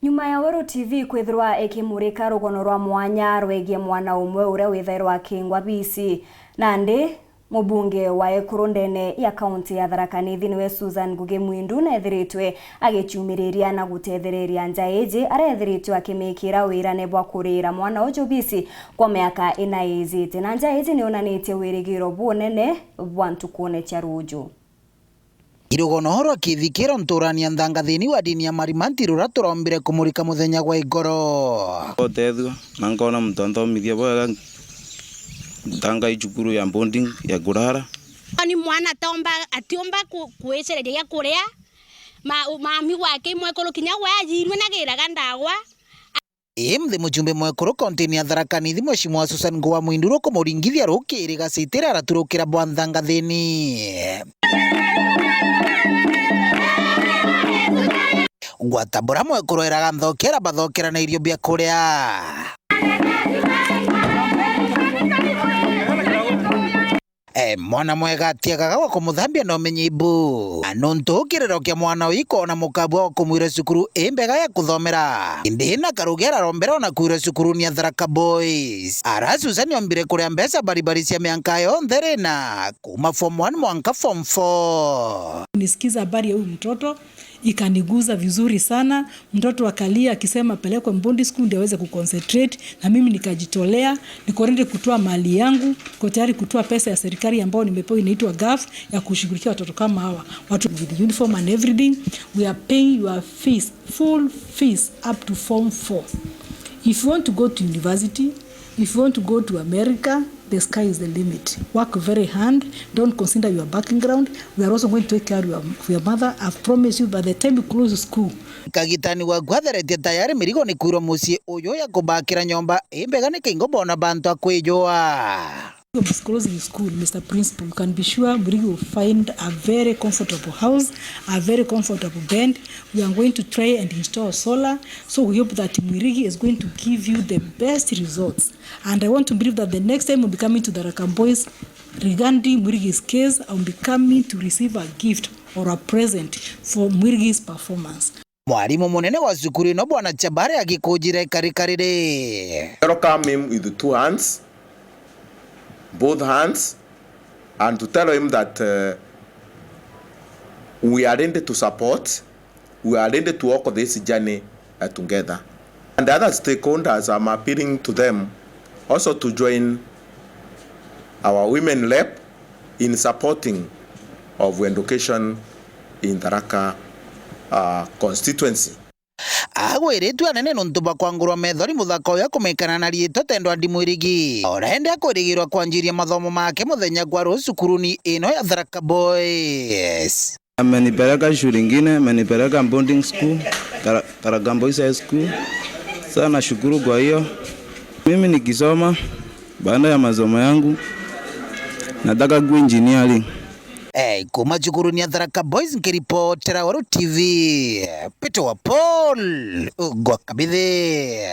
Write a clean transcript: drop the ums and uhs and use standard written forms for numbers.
Nyuma ya WERU TV kwithirwa ikimurika rugono rwa mwanya rwegie mwana umwe uria withairwa akingwa BICI nandi mubunge wa Ekuru ndene ya kaunti ya Tharaka Nithi niwe Susan MWINDU na ethiritwe agichumiriria na gutethereria njaeji arethiritwe akimikira wirane bwa kurira mwana ucio BICI kwa miaka ina izite na njaeji ni onanitie wirigiro bunene bwa ntukune cha ruju. Rugono horo kithikira nturania nthangathini wa dini ya marimanti rura turombire kumurika muthenya gwa igoro. Utethio na ngona mtonthomithia bwega ntanga icukuru ya bonding ya KURIIRA. Ni mwana atiomba kuicereria kuria mami wake mwekuru kinya wajirwe nagiraga ndagwa. Mthi mujumbe mwekuru kontini ya Tharaka Nithi Mheshimiwa Susan MWINDU kumuringithia rukiriga citira araturukira bwa nthangathini. Gwatabura mwekuru eraga nthokera bathokera na irio bia kuria. Mwana mwega atiagaga wa kumuthambia no menyibu anonto kirero kia mwana wiko na mukabwa wa kumwira cukuru imbega ya kuthomera indina karugera rombera na kuira cukuru ni Tharaka Boys arasusan yombire kuria mbesa baribari cia mianka yonthe na kuma form 1 mwanka form 4. Nisikiza habari ya huyu mtoto ikaniguza vizuri sana. Mtoto akalia akisema pelekwe Mbondi school ndio aweze kuconcentrate, na mimi nikajitolea, niko ready kutoa mali yangu, niko tayari kutoa pesa ya serikali ambayo nimepewa inaitwa GAF ya kushughulikia watoto kama hawa. Watu with uniform and everything, we are paying your fees, full fees up to form 4. If you want to go to university, if you want to go to America, the sky is the limit. Work very hard. Don't consider your background. We are also going to take care of your mother. I've promised you by the time you close school. Kagitani wa gwatheretie tayari mirigo ni kuiro mucie uyo ya kubakira nyomba imbega ni kingo bona bantu akwijoa. Closing school, Mr. Principal, you can be sure we will find a very comfortable house, a very comfortable bed. We are going to try and install solar, so we hope that Mwirigi is going to give you the best results. And I want to believe that the next time we'll be coming to the Tharaka Boys regarding Mwirigi's case, I'll be coming to receive a gift or a present for Mwirigi's performance. Mwalimu munene wa cukuru no bwana Chabare agikujire karikarire. Welcome him with 2 hands, both hands, and to tell him that we are ready to support, we are ready to walk this journey together. And the other stakeholders, I'm appealing to them also to join our women lab in supporting of education in Tharaka constituency. Agwiritu anene nuntuba kwangurwa methori muthako ya kumekana na rieto tendo andi Mwirigi orende akurigirwa kwanjiria mathomo make muthenya gwa rucukuruni ino ya Tharaka Boys. Amenipeleka shule ingine, amenipeleka boarding school, Tharaka Boys High School. Sana nashukuru kwa hiyo. Mimi nikisoma baada ya masomo yangu nataka kuwa engineering. Kuma cukuru ni Tharaka Boys nkiripotera WERU TV Peter wa Paul Gwakabithe.